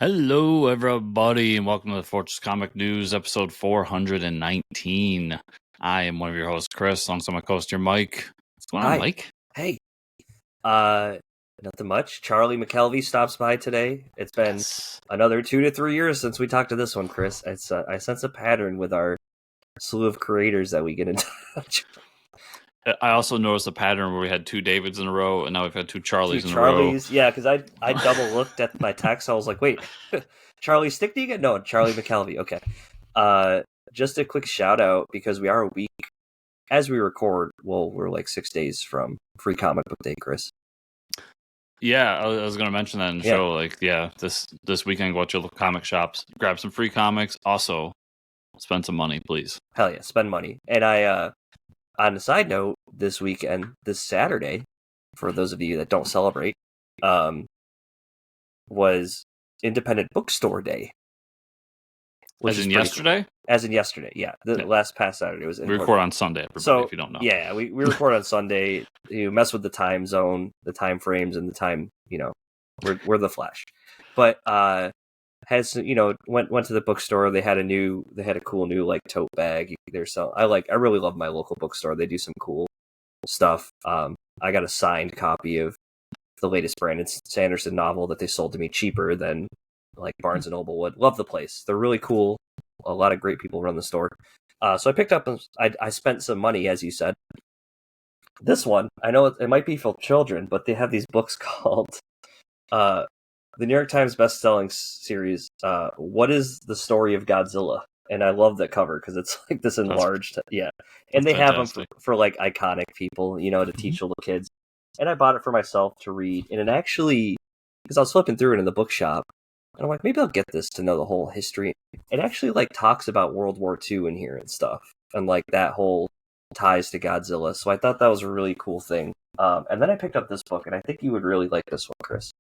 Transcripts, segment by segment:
Hello, everybody, and welcome to the Fortress Comic News, episode 419. I am one of your hosts, Chris, alongside my co-host, Mike. What's going on, Hi. Mike? Hey. Nothing much. Charlie McKelvey stops by today. It's been another 2 to 3 years since we talked to this one, Chris. I sense a pattern with our slew of creators that we get in touch. I also noticed a pattern where we had two Davids in a row, and now we've had two Charlies in a row. Charlies, yeah, because I double looked at my text. I was like, wait, Charlie Stickney again? No, Charlie McKelvey. Okay. Just a quick shout out because we are a week as we record. Well, we're like 6 days from Free Comic Book Day, Chris. Yeah, I was going to mention that in the show. Like, this weekend, go out to your local comic shops, grab some free comics. Also, spend some money, please. Hell yeah, spend money. And on a side note, this weekend, this Saturday, for those of you that don't celebrate, was Independent Bookstore Day. As in yesterday? Cool. As in yesterday, yeah. Last past Saturday was. We record on Sunday, everybody, if you don't know. Yeah, we record on Sunday. You mess with the time zone, the time frames, and the time. We're the Flash, but went to the bookstore. They had a cool new like tote bag. I really love my local bookstore. They do some cool stuff. I got a signed copy of the latest Brandon Sanderson novel that they sold to me cheaper than like Barnes and Noble would. Love the place. They're really cool. A lot of great people run the store. So I picked up. I spent some money, as you said. This one, I know it might be for children, but they have these books called the New York Times best-selling series, What is the Story of Godzilla? And I love that cover because it's like this enlarged. And they have them for like iconic people, to teach little kids. And I bought it for myself to read. And it actually, because I was flipping through it in the bookshop, and I'm like, maybe I'll get this to know the whole history. It actually like talks about World War II in here and stuff. And like that whole ties to Godzilla. So I thought that was a really cool thing. And then I picked up this book, and I think you would really like this one, Chris.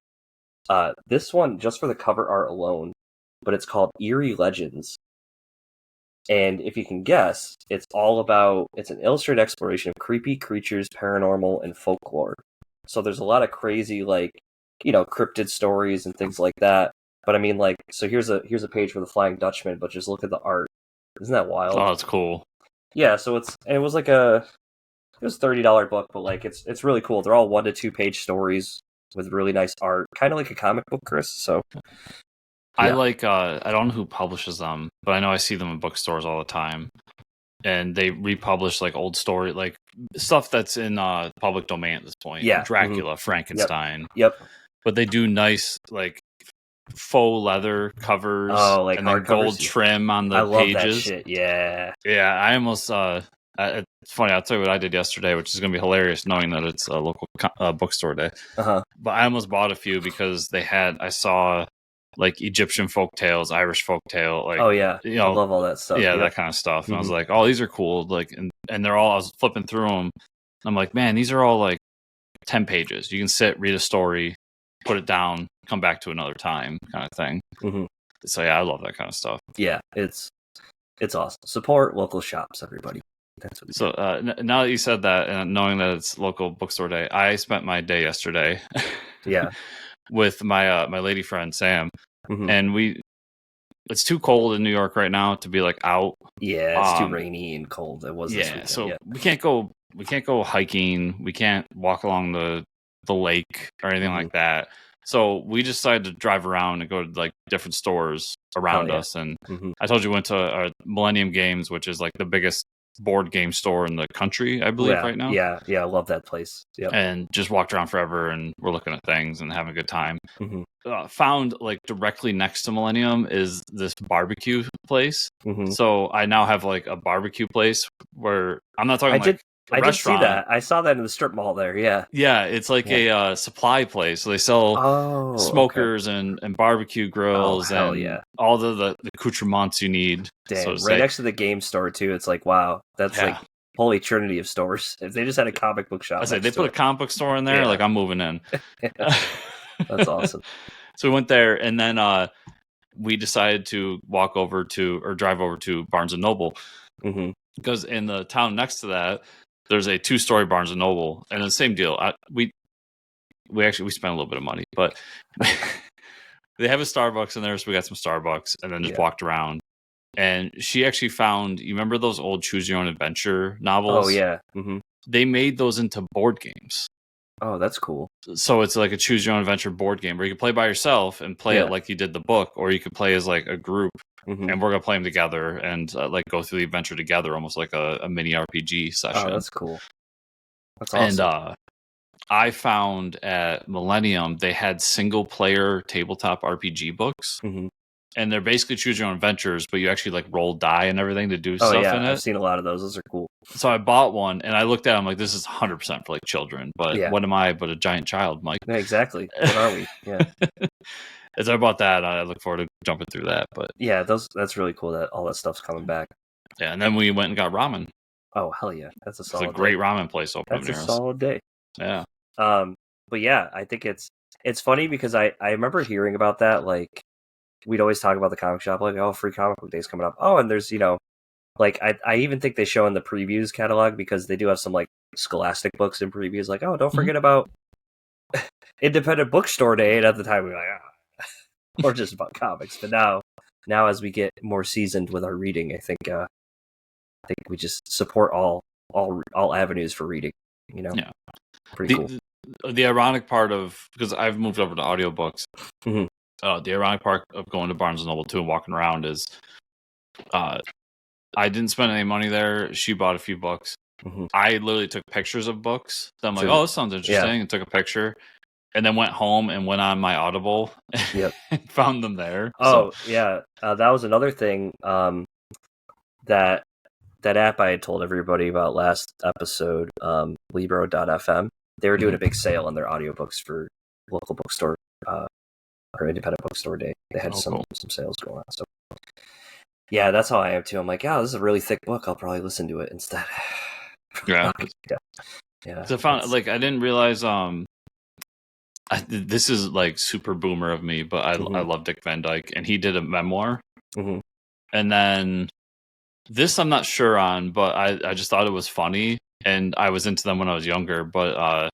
This one, just for the cover art alone, but it's called Eerie Legends. And if you can guess, it's an illustrated exploration of creepy creatures, paranormal, and folklore. So there's a lot of crazy, like, cryptid stories and things like that. But I mean, like, so here's a page for the Flying Dutchman, but just look at the art. Isn't that wild? Oh, it's cool. Yeah, so it was $30 book, but like it's really cool. They're all 1 to 2 page stories with really nice art, kind of like a comic book, Chris. So yeah. I don't know who publishes them, but I know I see them in bookstores all the time, and they republish like old story, like stuff that's in public domain at this point. Yeah, Dracula, Frankenstein. Yep. But they do nice like faux leather covers, and then gold trim on the pages. I love that shit. Yeah. I almost. It's funny. I'll tell you what I did yesterday, which is going to be hilarious, knowing that it's a local bookstore day. But I almost bought a few because I saw like Egyptian folktales, Irish folktale, like I love all that stuff. Yeah, that kind of stuff. And I was like, oh, these are cool. Like, and they're all. I was flipping through them. I'm like, man, these are all like 10 pages. You can sit, read a story, put it down, come back to another time, kind of thing. So yeah, I love that kind of stuff. Yeah, it's awesome. Support local shops, everybody. That's what. So now that you said that, and knowing that it's local bookstore day, I spent my day yesterday. With my my lady friend Sam, and it's too cold in New York right now to be like out. Yeah, it's too rainy and cold. It was this weekend. So we can't go hiking. We can't walk along the lake or anything like that. So we decided to drive around and go to like different stores around us. And I told you we went to Millennium Games, which is like the biggest board game store in the country, I believe, right now. Yeah, I love that place. Yep. And just walked around forever, and we're looking at things and having a good time. Found like directly next to Millennium is this barbecue place. So I now have like a barbecue place where I'm not talking I did see that. I saw that in the strip mall there. Yeah, it's like a supply place. So they sell smokers and barbecue grills and all the accoutrements you need. Damn, right next to the game store too. It's like, wow, that's like holy trinity of stores. If they just had a comic book shop, they put a comic book store in there. Like, I'm moving in. That's awesome. So we went there, and then we decided to drive over to Barnes and Noble because in the town next to that, there's a 2-story Barnes and Noble, and the same deal. We spent a little bit of money, but they have a Starbucks in there, so we got some Starbucks and then just walked around. And she actually found, you remember those old Choose Your Own Adventure novels? Oh, yeah. Mm-hmm. They made those into board games. Oh, that's cool. So it's like a Choose Your Own Adventure board game where you can play by yourself and play it like you did the book, or you could play as like a group, and we're going to play them together and like go through the adventure together, almost like a mini RPG session. Oh, that's cool. That's awesome. And I found at Millennium, they had single-player tabletop RPG books. Mm-hmm. And they're basically choose your own adventures, but you actually like roll die and everything to do stuff in it. I've seen a lot of those. Those are cool. So I bought one and I looked at them like, this is 100% for like children, but what am I but a giant child, Mike? Yeah, exactly. What are we? Yeah. And so I bought that. I look forward to jumping through that. But yeah, that's really cool that all that stuff's coming back. Yeah, and then we went and got ramen. Oh, hell yeah. That's a solid It's a great ramen place open. That's a solid day. Yeah. But yeah, I think it's funny because I remember hearing about that, like, we'd always talk about the comic shop, like, oh, free comic book days coming up. Oh, and there's, like, I even think they show in the previews catalog because they do have some, like, Scholastic books in previews, like, oh, don't forget about Independent Bookstore Day. And at the time, we were like, or just about comics. But now as we get more seasoned with our reading, I think we just support all avenues for reading, Yeah. Pretty cool. The ironic part of, because I've moved over to audiobooks, the ironic part of going to Barnes & Noble too and walking around is I didn't spend any money there. She bought a few books. I literally took pictures of books. So I'm like, oh, this sounds interesting, and took a picture. And then went home and went on my Audible and found them there. Oh, yeah. That was another thing that app I had told everybody about last episode, Libro.fm. They were doing a big sale on their audiobooks for local bookstore or independent bookstore day. They had some sales going on. So yeah, that's how I am too. I'm like, this is a really thick book. I'll probably listen to it instead. Yeah. Yeah. So I found, like, I didn't realize this is like super boomer of me, but I love Dick Van Dyke, and he did a memoir. And then this I'm not sure on, but I just thought it was funny, and I was into them when I was younger. But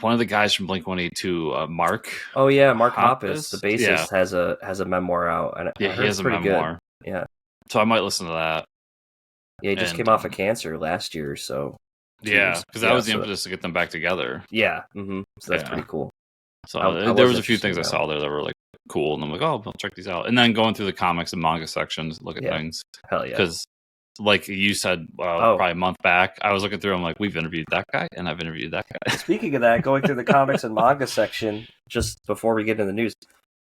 one of the guys from Blink-182, Mark. Oh yeah, Mark Hoppus, the bassist, has a memour out, and he has a memoir. Good. Yeah, so I might listen to that. Yeah, he just came off of cancer last year, so yeah, because that was the impetus to get them back together. Yeah, so that's pretty cool. So there was a few things I saw there that were like cool, and I'm like, oh, I'll check these out. And then going through the comics and manga sections, look at things. Hell yeah! Because like you said, probably a month back, I was looking through. I'm like, we've interviewed that guy, and I've interviewed that guy. Speaking of that, going through the comics and manga section, just before we get into the news,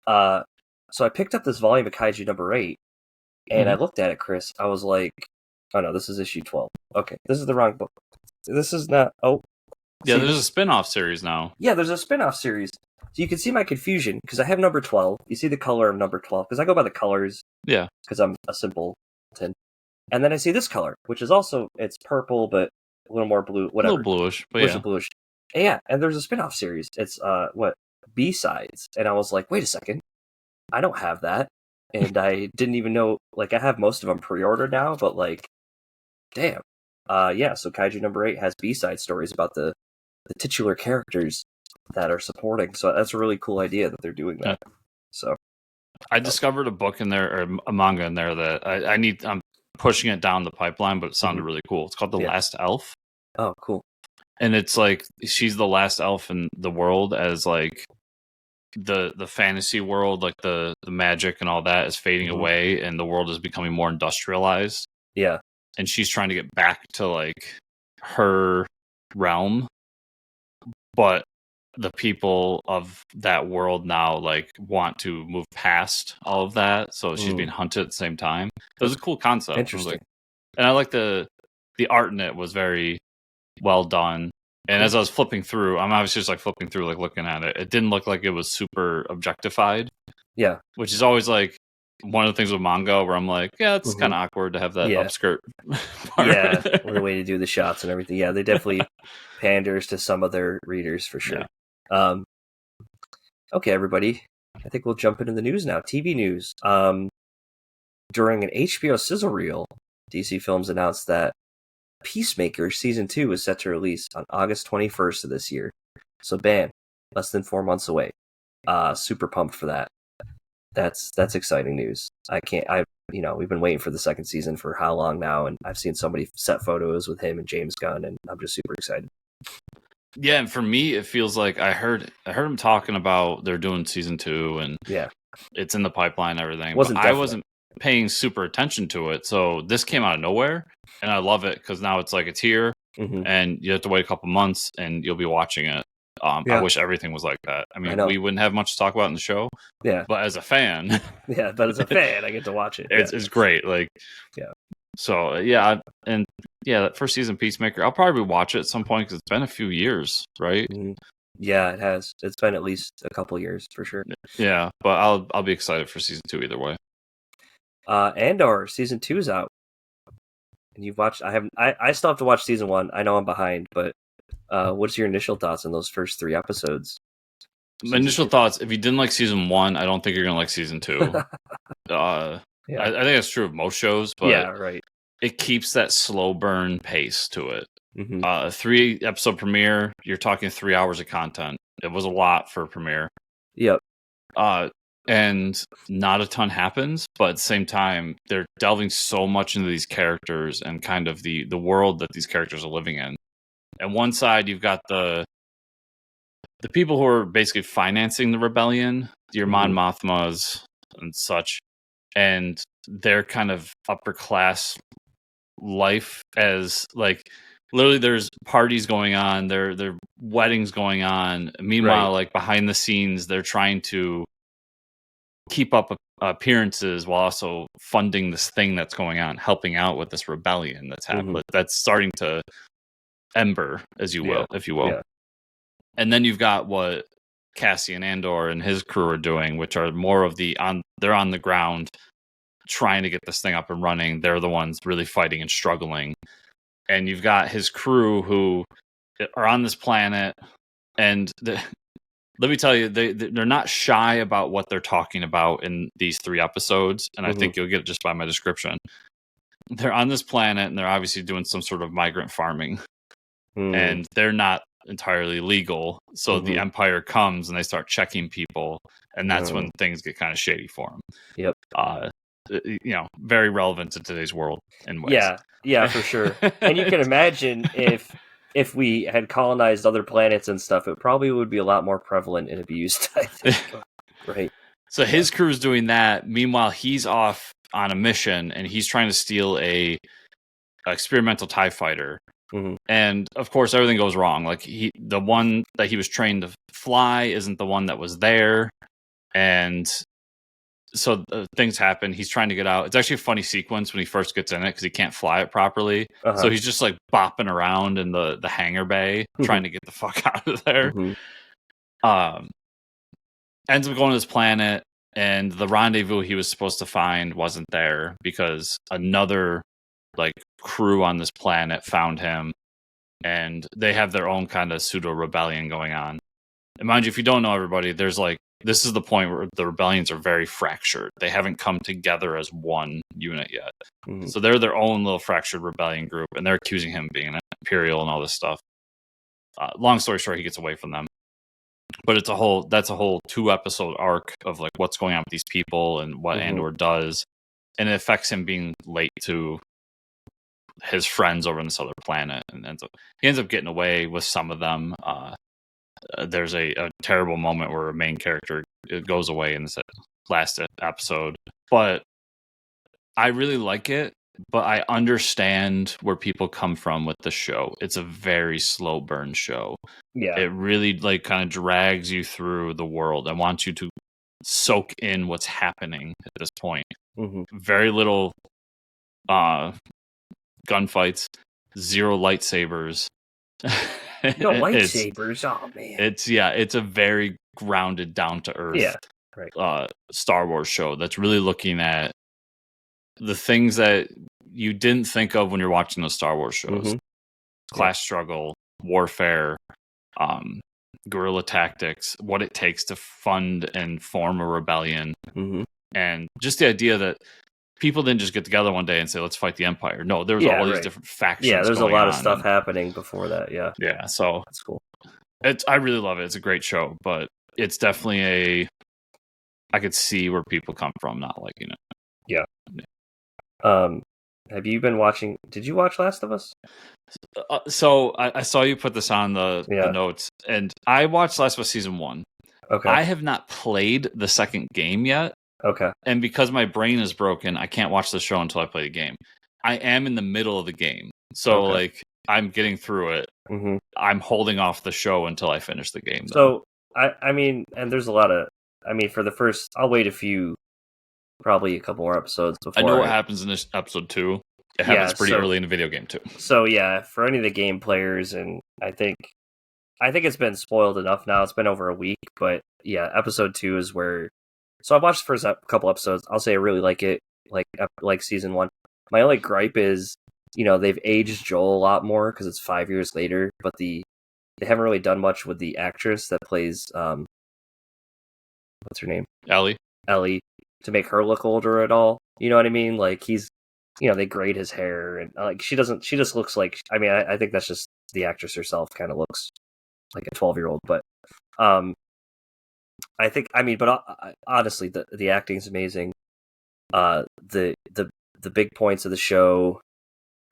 so I picked up this volume of Kaiju number 8, and I looked at it, Chris. I was like, oh no, this is issue 12. Okay, this is the wrong book. This is not. Oh, yeah, there's a spin-off series now. Yeah, there's a spin-off series. So you can see my confusion because I have number 12. You see the color of number 12 because I go by the colors. Yeah, because I'm a simpleton. And then I see this color, which is also, it's purple, but a little more blue, whatever. A little bluish, but bluish. And there's a spin-off series. It's, B-Sides. And I was like, wait a second. I don't have that. And I didn't even know, like, I have most of them pre-ordered now, but, like, damn. So Kaiju number 8 has B-side stories about the titular characters that are supporting. So that's a really cool idea that they're doing that. Yeah. So I discovered a book in there, or a manga in there that I'm pushing it down the pipeline, but it sounded really cool. It's called The Last Elf. Oh, cool. And it's like she's the last elf in the world, as like the fantasy world, like the magic and all that is fading away, and the world is becoming more industrialized. Yeah. And she's trying to get back to like her realm, but the people of that world now like want to move past all of that, so she's being hunted at the same time. It was a cool concept. Interesting. And I like the art in it was very well done. And as I was flipping through, I'm obviously just like flipping through, like looking at it. It didn't look like it was super objectified. Yeah. Which is always like one of the things with manga where I'm like, yeah, it's kind of awkward to have that upskirt part. Yeah, the way to do the shots and everything. Yeah, they definitely panders to some of their readers for sure. Yeah. Okay, everybody. I think we'll jump into the news now. TV news. During an HBO sizzle reel, DC Films announced that Peacemaker Season 2 is set to release on August 21st of this year. So bam, less than 4 months away. Super pumped for that. That's exciting news. We've been waiting for the second season for how long now, and I've seen so many set photos with him and James Gunn, and I'm just super excited. Yeah, and for me, it feels like I heard him talking about they're doing season 2, and it's in the pipeline and everything. I wasn't paying super attention to it, so this came out of nowhere, and I love it because now it's like it's here, and you have to wait a couple months, and you'll be watching it. I wish everything was like that. I mean, we wouldn't have much to talk about in the show. Yeah. But as a fan, I get to watch it. It's great. Like, So that first season Peacemaker, I'll probably watch it at some point because it's been a few years, right? Yeah, it has. It's been at least a couple years for sure. Yeah, but I'll be excited for season 2 either way. Andor season 2 is out, and you've watched. I still have to watch season 1. I know I'm behind, but what's your initial thoughts on those first 3 episodes? My initial thoughts: if you didn't like season 1, I don't think you're gonna like season 2. I think that's true of most shows, but it keeps that slow burn pace to it. 3-episode premiere, you're talking 3 hours of content. It was a lot for a premiere. Yep. And not a ton happens, but at the same time, they're delving so much into these characters and kind of the world that these characters are living in. And one side, you've got the people who are basically financing the rebellion, your Mon Mothmas and such, and their kind of upper class life as like literally there's parties going on, there are weddings going on. Meanwhile, like behind the scenes, they're trying to keep up appearances while also funding this thing that's going on, helping out with this rebellion that's happening. That's starting to ember, if you will. Yeah. And then you've got what Cassian Andor and his crew are doing, which are more of they're on the ground trying to get this thing up and running. They're the ones really fighting and struggling. And you've got his crew who are on this planet, and let me tell you, they're not shy about what they're talking about in these 3 episodes, and I think you'll get it just by my description. They're on this planet, and they're obviously doing some sort of migrant farming, and they're not entirely legal. So the Empire comes, and they start checking people, and that's when things get kind of shady for them. Yep. Very relevant to today's world in ways. Yeah, for sure. And you can imagine if we had colonized other planets and stuff, it probably would be a lot more prevalent and abused, I think. Right. So his crew's doing that. Meanwhile, he's off on a mission, and he's trying to steal a experimental TIE fighter. And of course, everything goes wrong. Like the one that he was trained to fly isn't the one that was there, and so things happen. He's trying to get out. It's actually a funny sequence when he first gets in it because he can't fly it properly. So he's just like bopping around in the hangar bay trying to get the fuck out of there. Ends up going to this planet, and the rendezvous he was supposed to find wasn't there because another like crew on this planet found him, and they have their own kind of pseudo rebellion going on. And mind you, if you don't know, everybody, there's like this is the point where the rebellions are very fractured. They haven't come together as one unit yet. So they're their own little fractured rebellion group, and they're accusing him of being an Imperial and all this stuff. Long story short, he gets away from them. But that's a whole 2-episode arc of like what's going on with these people and what Andor does. And it affects him being late to his friends over on this other planet. And he ends up getting away with some of them. There's a terrible moment where a main character goes away in this last episode. But I really like it, but I understand where people come from with the show. It's a very slow burn show. Yeah. It really like kind of drags you through the world and wants you to soak in what's happening at this point. Very little gunfights, 0 lightsabers. No lightsabers. Oh man. It's a very grounded, down to earth Star Wars show that's really looking at the things that you didn't think of when you're watching those Star Wars shows. Class struggle, warfare, guerrilla tactics, what it takes to fund and form a rebellion. And just the idea that people didn't just get together one day and say, let's fight the Empire. No, there was all these different factions. Yeah, there's a lot of stuff happening before that. Yeah, so that's cool. I really love it. It's a great show, but it's definitely I could see where people come from not liking it. Yeah. Have you been watching? Did you watch Last of Us? So I saw you put this on the notes, and I watched Last of Us season 1. Okay. I have not played the second game yet. Okay. And because my brain is broken, I can't watch the show until I play the game. I am in the middle of the game, so like I'm getting through it. Mm-hmm. I'm holding off the show until I finish the game. So I mean, and there's a lot of. I mean, for the first, I'll wait probably a couple more episodes before. I know what happens in this episode 2. It happens pretty early in the video game too. So yeah, for any of the game players, and I think it's been spoiled enough now. It's been over a week, but yeah, episode 2 is where. So I watched the first couple episodes. I'll say I really like it, like season 1. My only gripe is, they've aged Joel a lot more because it's 5 years later, but they haven't really done much with the actress that plays what's her name? Ellie, to make her look older at all. You know what I mean? Like he's, they grade his hair and like she just looks like. I mean, I think that's just the actress herself kind of looks like a 12-year-old, but I think, but honestly, the acting's amazing. The big points of the show,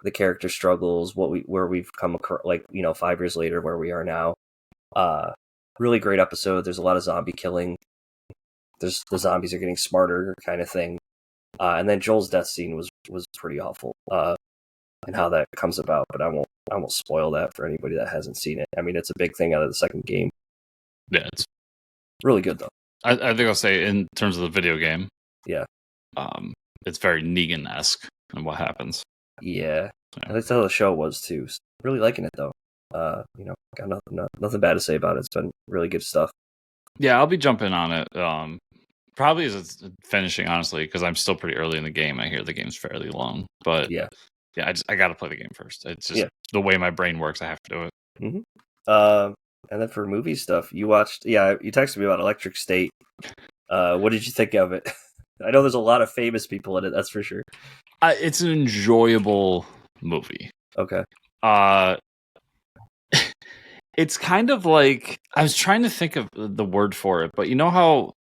the character struggles, where we've come across, 5 years later, where we are now. Really great episode. There's a lot of zombie killing. The zombies are getting smarter, kind of thing. And then Joel's death scene was pretty awful. And how that comes about, but I won't spoil that for anybody that hasn't seen it. I mean, it's a big thing out of the second game. Yeah, it's really good though. I think I'll say in terms of the video game, yeah, it's very Negan-esque in what happens. Yeah, that's how the show was too. Really liking it though. Got nothing bad to say about it. It's been really good stuff. Yeah, I'll be jumping on it. Probably as it's finishing, honestly, because I'm still pretty early in the game. I hear the game's fairly long, but yeah, I got to play the game first. It's just the way my brain works. I have to do it. Mm-hmm. And then for movie stuff, you watched. Yeah, you texted me about Electric State. What did you think of it? I know there's a lot of famous people in it. That's for sure. It's an enjoyable movie. Okay. It's kind of like, I was trying to think of the word for it, but you know how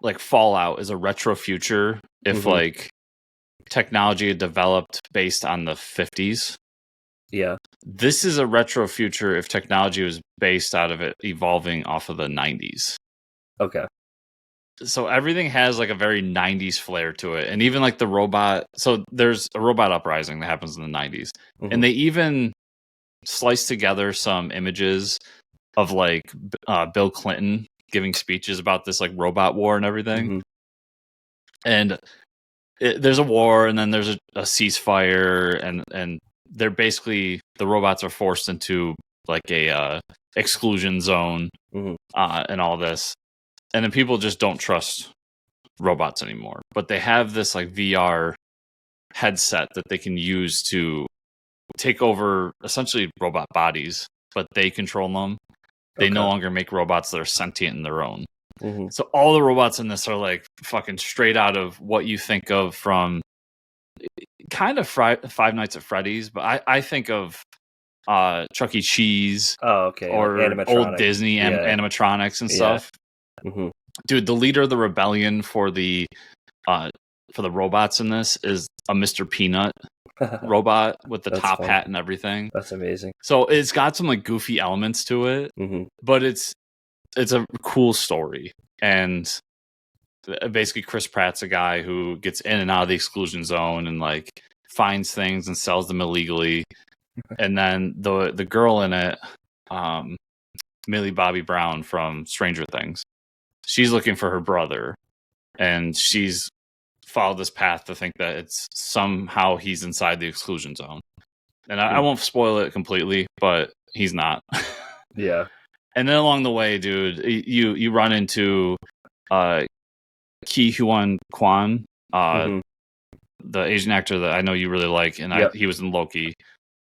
like Fallout is a retro future if like technology had developed based on the 50s? Yeah. This is a retro future if technology was based out of it evolving off of the 90s. Okay. So everything has like a very 90s flair to it. And even like the robot. So there's a robot uprising that happens in the 90s. And they even slice together some images of like Bill Clinton giving speeches about this like robot war and everything. And there's a war and then there's a ceasefire and they're basically, the robots are forced into like a exclusion zone and all this. And then people just don't trust robots anymore. But they have this like VR headset that they can use to take over essentially robot bodies, but they control them. They no longer make robots that are sentient in their own. So all the robots in this are like fucking straight out of what you think of from kind of Five Nights at Freddy's, but I think of Chuck E. Cheese. Oh, okay. Or like old Disney animatronics and stuff. Dude, the leader of the rebellion for the robots in this is a Mr. Peanut robot with the top hat and everything. That's amazing. So it's got some like goofy elements to it, but it's a cool story. And basically Chris Pratt's a guy who gets in and out of the exclusion zone and like finds things and sells them illegally. And then the girl in it, Millie Bobby Brown from Stranger Things, she's looking for her brother, and she's followed this path to think that it's somehow he's inside the exclusion zone. And I won't spoil it completely, but he's not. Yeah. And then along the way, dude, you run into Ki Huan Kwan, the Asian actor that I know you really like, and he was in Loki.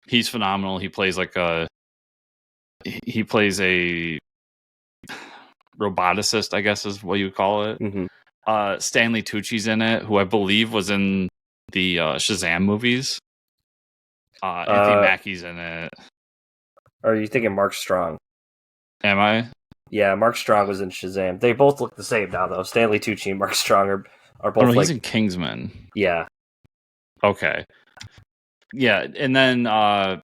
He's phenomenal. He plays a roboticist, I guess is what you would call it. Stanley Tucci's in it, who I believe was in the Shazam movies. Anthony Mackie's in it. Are you thinking Mark Strong? Am I? Yeah, Mark Strong was in Shazam. They both look the same now, though. Stanley Tucci and Mark Strong are both he's in Kingsman. Yeah. Okay. Yeah, and then I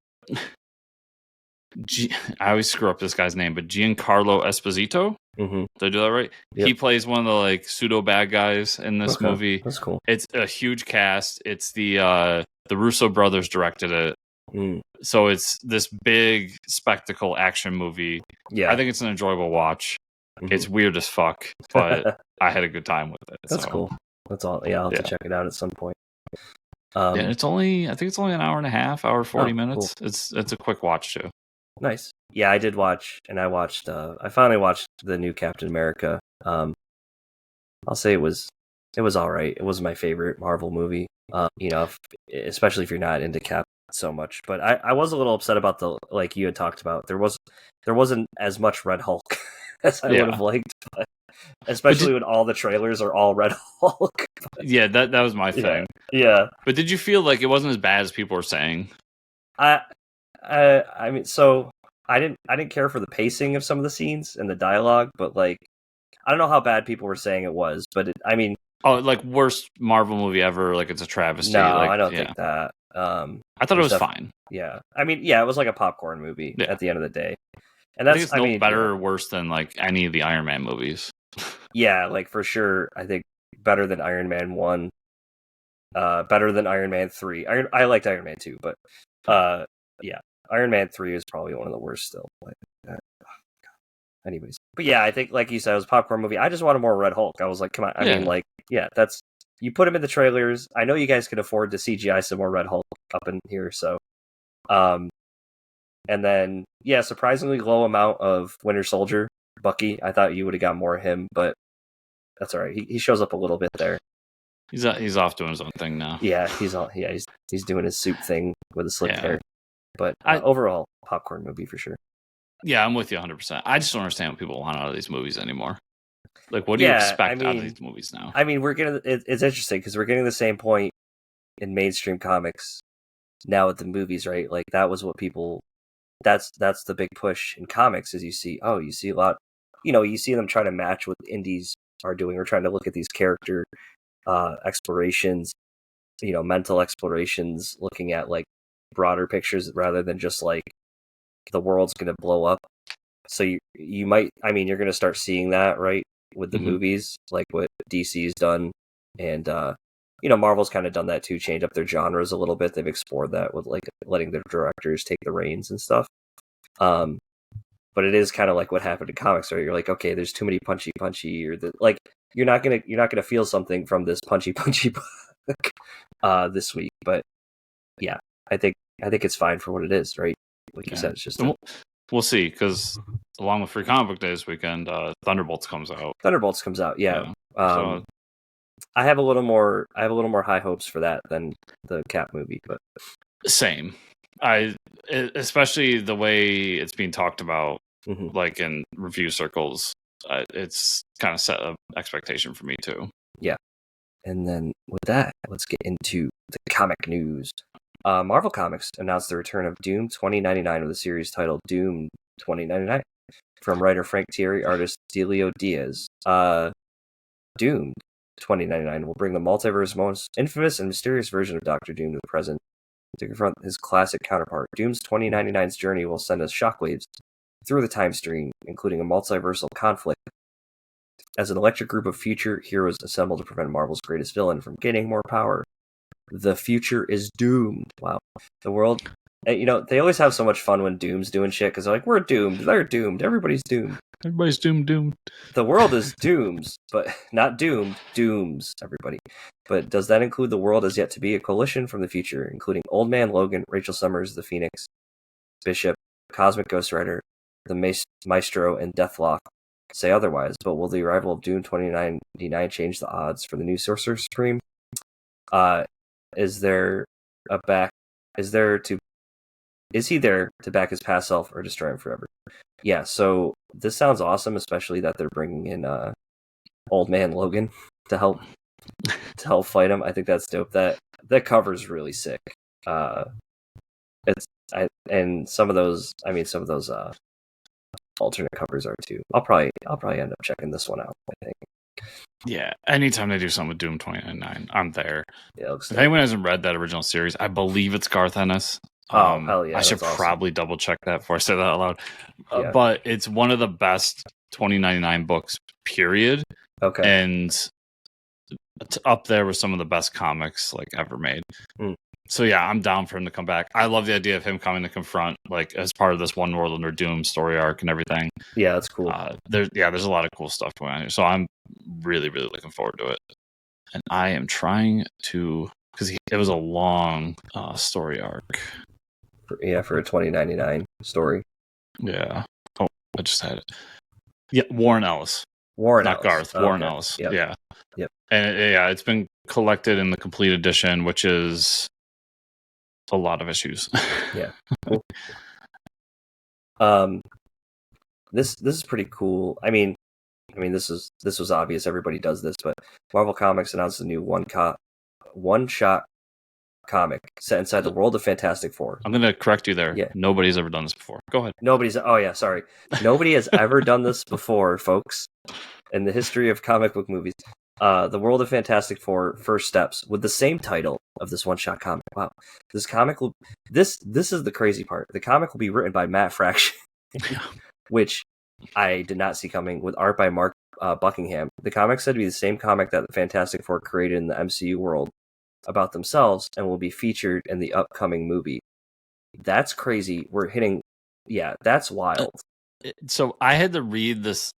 always screw up this guy's name, but Giancarlo Esposito. Mm-hmm. Did I do that right? Yep. He plays one of the like pseudo bad guys in this movie. That's cool. It's a huge cast. It's the Russo brothers directed it. So it's this big spectacle action movie. Yeah, I think it's an enjoyable watch. Mm-hmm. It's weird as fuck, but I had a good time with it. That's cool. That's all. Yeah, I'll have to check it out at some point. Yeah, I think it's only an hour and a half, hour 40 minutes. Cool. It's a quick watch too. Nice. Yeah, I did watch, and I finally watched the new Captain America. I'll say it was all right. It wasn't my favorite Marvel movie. Especially if you're not into Cap so much. But I was a little upset about the, like you had talked about, there wasn't as much Red Hulk as I would have liked, but especially when all the trailers are all Red Hulk. Yeah, that was my thing. Yeah. But did you feel like it wasn't as bad as people were saying? I mean, so I didn't care for the pacing of some of the scenes and the dialogue, but like I don't know how bad people were saying it was, but like worst Marvel movie ever, like it's a travesty. No, like, I don't think that. I thought it was fine. Yeah, I mean, yeah, it was like a popcorn movie at the end of the day, and that's I think it's better or worse than like any of the Iron Man movies. Yeah, like for sure, I think better than Iron Man 1, better than Iron Man 3. I liked Iron Man 2, but yeah, Iron Man 3 is probably one of the worst still. Anyways, but yeah, I think like you said, it was a popcorn movie. I just wanted more Red Hulk. I was like, come on, I mean, like, yeah, that's. You put him in the trailers. I know you guys could afford to CGI some more Red Hulk up in here, so. And then, yeah, surprisingly low amount of Winter Soldier, Bucky. I thought you would have got more of him, but that's all right. He shows up a little bit there. He's off doing his own thing now. Yeah, he's doing his suit thing with his slick hair. But overall, popcorn movie for sure. Yeah, I'm with you 100%. I just don't understand what people want out of these movies anymore. Like, what do you expect out of these movies now? I mean, it's interesting because we're getting the same point in mainstream comics now with the movies, right? Like that was what people. That's the big push in comics is you see a lot. You see them trying to match what indies are doing or trying to look at these character explorations, mental explorations, looking at like broader pictures rather than just like the world's going to blow up. So you might, I mean, you're going to start seeing that, right? With the movies, like what DC's done, and Marvel's kind of done that too, change up their genres a little bit. They've explored that with like letting their directors take the reins and stuff. But it is kind of like what happened in comics, right? You're like, okay, there's too many punchy, or like you're not gonna feel something from this punchy book this week. But yeah, I think it's fine for what it is, right? Like you said, it's just. We'll see, because along with Free Comic Book Day this weekend, Thunderbolts comes out. Yeah. So I have a little more high hopes for that than the Cap movie, but same. Especially the way it's being talked about, like in review circles, it's kind of set an expectation for me too. Yeah. And then with that, let's get into the comic news. Marvel Comics announced the return of Doom 2099 with a series titled Doom 2099 from writer Frank Thierry, artist Delio Diaz. Doom 2099 will bring the multiverse's most infamous and mysterious version of Doctor Doom to the present to confront his classic counterpart. Doom's 2099's journey will send us shockwaves through the time stream, including a multiversal conflict as an electric group of future heroes assemble to prevent Marvel's greatest villain from gaining more power. The future is doomed. Wow. The world, they always have so much fun when Doom's doing shit because they're like, we're doomed. They're doomed. Everybody's doomed. Everybody's doomed. The world is dooms, but not doomed. Dooms, everybody. But does that include the world as yet to be a coalition from the future, including Old Man Logan, Rachel Summers, the Phoenix, Bishop, Cosmic Ghost Rider, the Maestro, and Deathlock? Say otherwise, but will the arrival of Doom 2099 change the odds for the new Sorcerer Supreme? Is he there to back his past self or destroy him forever? Yeah, so this sounds awesome, especially that they're bringing in Old Man Logan to help fight him. I think that's dope. That cover's really sick. And some of those alternate covers are too. I'll probably end up checking this one out, I think. Yeah, anytime they do something with Doom 2099, I'm there. Yeah, if anyone hasn't read that original series, I believe it's Garth Ennis. Hell yeah! I should probably awesome. double check that before I say that out loud. Yeah. But it's one of the best 2099 books, period. Okay. And it's up there with some of the best comics like ever made. So yeah, I'm down for him to come back. I love the idea of him coming to confront, like, as part of this One World Under Doom story arc and everything. Yeah, that's cool. There's a lot of cool stuff going on here. So I'm really, really looking forward to it. And I am trying to, because it was a long story arc. For a 2099 story. Yeah. Oh, I just had it. Yeah, Warren Ellis. Not Garth. Warren Ellis. Yep. Yeah. Yep. And it's been collected in the complete edition, which is a lot of issues. Yeah. Cool. This is pretty cool. I mean, this was obvious. Everybody does this, but Marvel Comics announced a new one-shot comic set inside the world of Fantastic Four. I'm going to correct you there. Yeah. Nobody's ever done this before. Go ahead. Sorry. Nobody has ever done this before, folks, in the history of comic book movies. The World of Fantastic Four: First Steps, with the same title of this one-shot comic. Wow. This comic will... This is the crazy part. The comic will be written by Matt Fraction, which I did not see coming, with art by Mark Buckingham. The comic said to be the same comic that the Fantastic Four created in the MCU world about themselves and will be featured in the upcoming movie. That's crazy. We're hitting... Yeah, that's wild. So I had to read this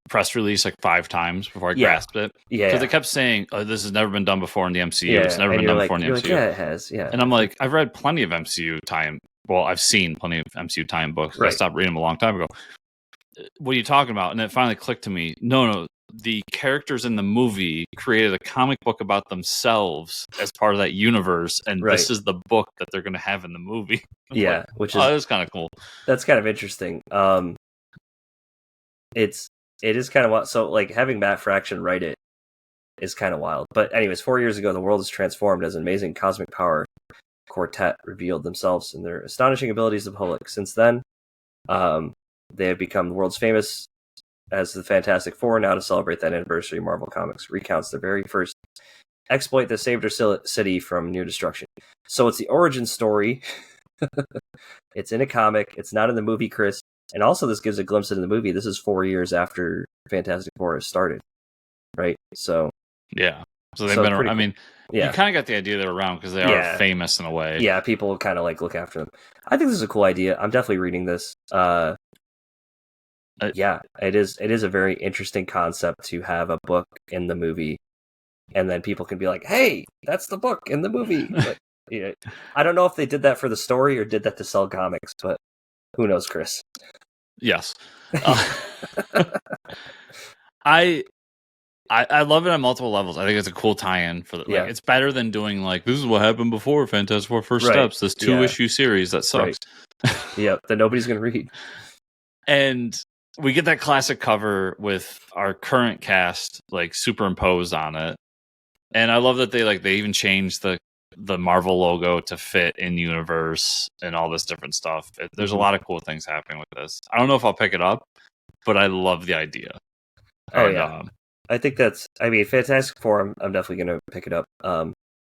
press release like 5 times before I grasped it. Yeah. Because they kept saying, this has never been done before in the MCU. It's never been done before in the MCU. Yeah, it has. Yeah. And I'm like, I've read plenty of MCU tie-in. Well, I've seen plenty of MCU tie-in books. Right. I stopped reading them a long time ago. What are you talking about? And it finally clicked to me. No. The characters in the movie created a comic book about themselves as part of that universe, and this is the book that they're going to have in the movie. Yeah, which is kind of cool. That's kind of interesting. It is kind of wild. So, like, having Matt Fraction write it is kind of wild. But anyways, 4 years ago, the world is transformed as an amazing cosmic power quartet revealed themselves and their astonishing abilities to the public. Since then, they have become the world's famous as the Fantastic Four. Now, to celebrate that anniversary, Marvel Comics recounts their very first exploit that saved their city from near destruction. So it's the origin story. It's in a comic. It's not in the movie, Chris. And also, this gives a glimpse into the movie. This is 4 years after Fantastic Four has started, right? So yeah, so they've been around. Cool. I mean, you kind of got the idea they're around because they are famous in a way. Yeah, people kind of like look after them. I think this is a cool idea. I'm definitely reading this. Yeah, it is a very interesting concept to have a book in the movie, and then people can be like, "Hey, that's the book in the movie." But, yeah, I don't know if they did that for the story or did that to sell comics, but who knows, Chris? Yes. I love it on multiple levels. I think it's a cool tie-in for the, it's better than doing like, this is what happened before Fantastic Four First Steps, this 2-issue series that sucks. Right. That nobody's going to read. And we get that classic cover with our current cast like superimposed on it. And I love that they even changed the Marvel logo to fit in universe and all this different stuff. There's a lot of cool things happening with this. I don't know if I'll pick it up, but I love the idea. I think Fantastic Four, I'm definitely going to pick it up.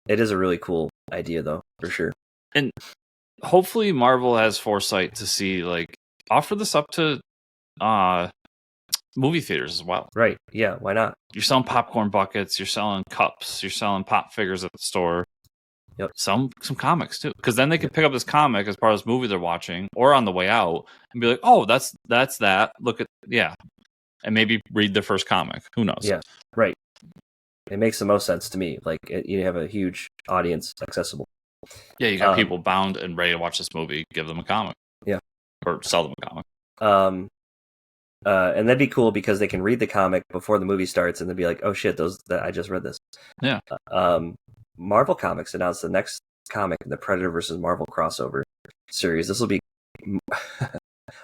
It is a really cool idea, though, for sure. And hopefully Marvel has foresight to see, like, offer this up to movie theaters as well. Right. Yeah, why not? You're selling popcorn buckets, you're selling cups, you're selling pop figures at the store. Yep. Some comics too, because then they could pick up this comic as part of this movie they're watching, or on the way out, and be like, "Oh, that's that. Look at and maybe read the first comic. Who knows?" Yeah, right. It makes the most sense to me. Like you have a huge audience accessible. Yeah, you got people bound and ready to watch this movie. Give them a comic. Yeah, or sell them a comic. And that'd be cool because they can read the comic before the movie starts, and they'd be like, "Oh shit, I just read this." Yeah. Marvel Comics announced the next comic in the Predator vs. Marvel crossover series. This will be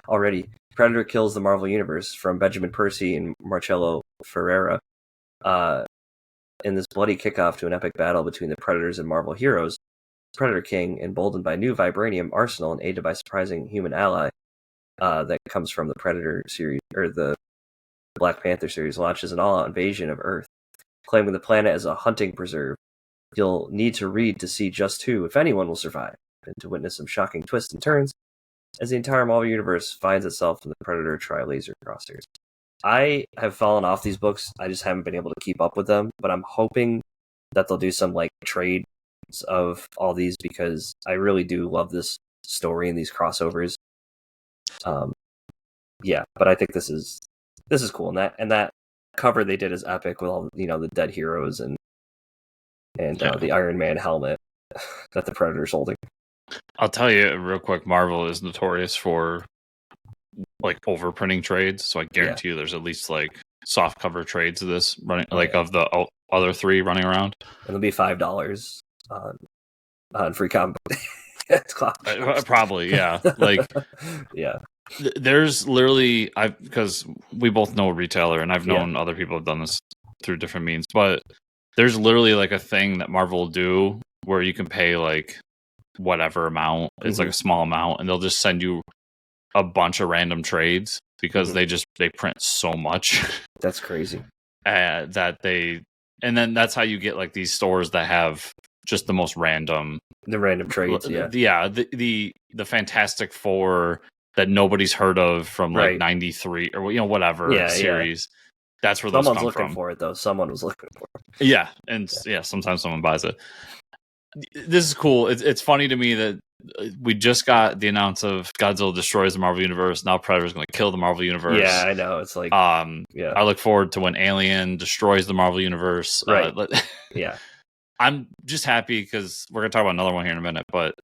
already Predator kills the Marvel Universe from Benjamin Percy and Marcello Ferreira. In this bloody kickoff to an epic battle between the Predators and Marvel heroes, Predator King, emboldened by new vibranium arsenal and aided by surprising human ally, that comes from the Predator series or the Black Panther series launches an all-out invasion of Earth, claiming the planet as a hunting preserve. You'll need to read to see just who, if anyone, will survive, and to witness some shocking twists and turns as the entire Marvel Universe finds itself in the Predator Tri-Laser crosshairs. I have fallen off these books. I just haven't been able to keep up with them, but I'm hoping that they'll do some like trades of all these because I really do love this story and these crossovers. Yeah, but I think this is cool, and that cover they did is epic with all the dead heroes and the Iron Man helmet that the Predator's holding. I'll tell you real quick, Marvel is notorious for like overprinting trades, so I guarantee you there's at least like soft cover trades of this running, of the other three running around. And it'll be $5 on free comic book. Probably, yeah. Like, yeah. There's literally, because we both know a retailer, and I've known other people have done this through different means, but there's literally like a thing that Marvel will do where you can pay like whatever amount, it's like a small amount, and they'll just send you a bunch of random trades because they print so much. That's crazy. And then that's how you get like these stores that have just the most random trades. The Fantastic Four that nobody's heard of from like 93 or whatever series. That's where someone's those come looking from. for it though. Someone was looking for it. Yeah, and sometimes someone buys it. This is cool. It's funny to me that we just got the announce of Godzilla destroys the Marvel Universe. Now Predator's going to kill the Marvel Universe. Yeah, I know. It's like I look forward to when Alien destroys the Marvel Universe. Right. Yeah. I'm just happy because we're going to talk about another one here in a minute, but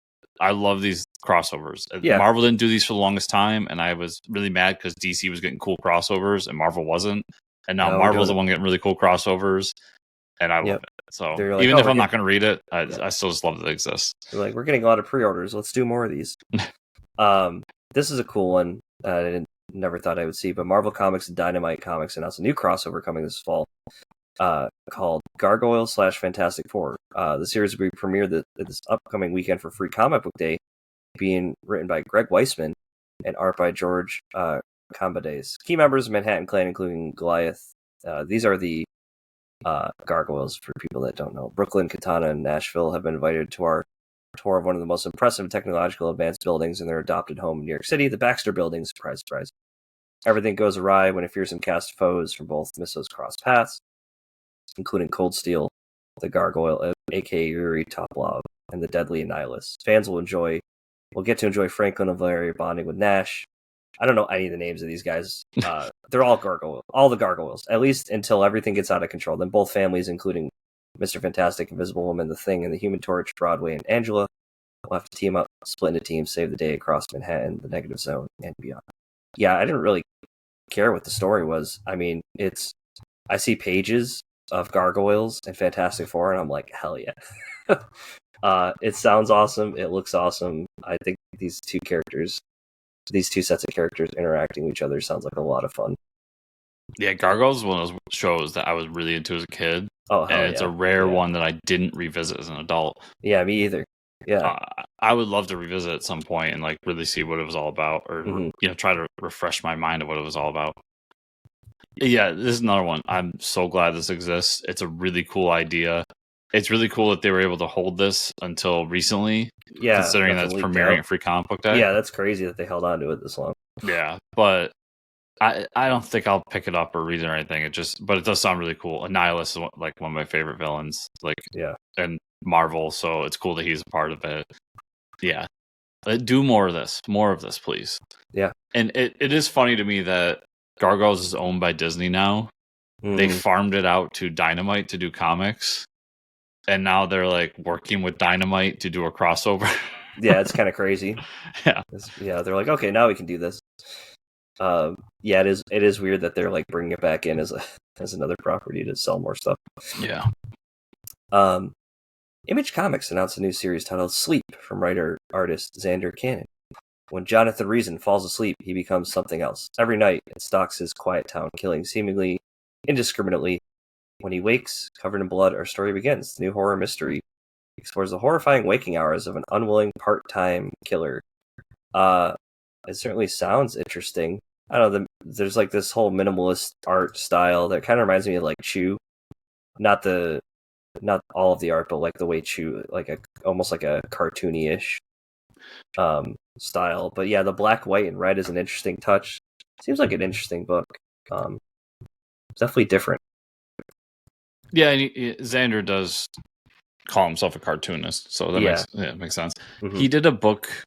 I love these crossovers. Yeah. Marvel didn't do these for the longest time, and I was really mad because DC was getting cool crossovers and Marvel wasn't. And now Marvel's the one getting really cool crossovers, and I love it. So like, even if I'm not going to read it, I still just love that it exists. They're like, we're getting a lot of pre-orders. Let's do more of these. This is a cool one. I never thought I would see, but Marvel Comics and Dynamite Comics announced a new crossover coming this fall called Gargoyles / Fantastic Four. The series will be premiered this upcoming weekend for Free Comic Book Day, being written by Greg Weisman and art by George Combades. Key members of Manhattan Clan, including Goliath. These are the Gargoyles, for people that don't know. Brooklyn, Katana, and Nashville have been invited to our tour of one of the most impressive technological advanced buildings in their adopted home in New York City, the Baxter Building. Surprise, surprise. Everything goes awry when a fearsome cast of foes from both missiles cross paths, including Cold Steel, the Gargoyle, aka Yuri Toplov, and the Deadly Annihilus. Fans will get to enjoy Franklin and Valeria bonding with Nash. I don't know any of the names of these guys. They're all the Gargoyles, at least until everything gets out of control. Then both families, including Mr. Fantastic, Invisible Woman, the Thing, and the Human Torch, Broadway, and Angela, will have to team up, split into teams, save the day across Manhattan, the Negative Zone, and beyond. Yeah, I didn't really care what the story was. I mean, I see pages of Gargoyles and Fantastic Four, and I'm like, hell yeah. It sounds awesome. It looks awesome. I think these two sets of characters interacting with each other sounds like a lot of fun. Yeah, Gargoyles is one of those shows that I was really into as a kid. Oh, and it's a rare one that I didn't revisit as an adult. Yeah, me either. Yeah, I would love to revisit at some point and like really see what it was all about, or try to refresh my mind of what it was all about. Yeah, this is another one. I'm so glad this exists. It's a really cool idea. It's really cool that they were able to hold this until recently. Yeah, considering that's premiering at Free Comic Book Day. Yeah, that's crazy that they held on to it this long. Yeah, but I don't think I'll pick it up or read it or anything. But it does sound really cool. Annihilus is like one of my favorite villains. And Marvel, so it's cool that he's a part of it. Yeah, do more of this, please. Yeah, and it is funny to me that Gargoyles is owned by Disney now. They farmed it out to Dynamite to do comics, and now they're like working with Dynamite to do a crossover. Yeah, it's kind of crazy. Yeah, they're like, okay, now we can do this. Yeah, it is weird that they're like bringing it back in as another property to sell more stuff. Yeah. Image Comics announced a new series titled Sleep from writer-artist Xander Cannon. When Jonathan Reason falls asleep, he becomes something else. Every night, it stalks his quiet town, killing seemingly indiscriminately. When he wakes, covered in blood, our story begins. The new horror mystery explores the horrifying waking hours of an unwilling part-time killer. it certainly sounds interesting. I don't know. There's like this whole minimalist art style that kind of reminds me of like Chew, not all of the art, but like the way Chew, like almost like a cartoony-ish style. But yeah, the black, white, and red is an interesting touch. Seems like an interesting book. Definitely different. Yeah, Xander does call himself a cartoonist, so that makes sense. Mm-hmm. He did a book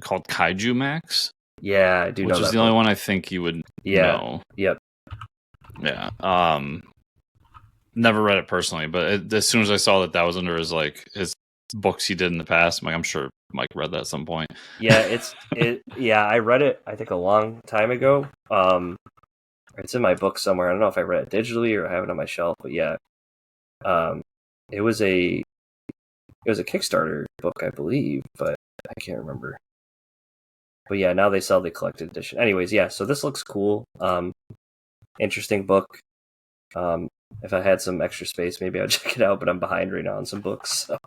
called Kaiju Max. Yeah, I do know that. Which is the only one I think you would know. Yep. Yeah. Never read it personally, but as soon as I saw that was under his books he did in the past, I'm sure Mike read that at some point. Yeah, I read it I think a long time ago. It's in my book somewhere. I don't know if I read it digitally or I have it on my shelf, but yeah. It was a Kickstarter book, I believe, but I can't remember. But yeah, now they sell the collected edition. Anyways, yeah, so this looks cool. Interesting book. If I had some extra space, maybe I'd check it out, but I'm behind right now on some books. So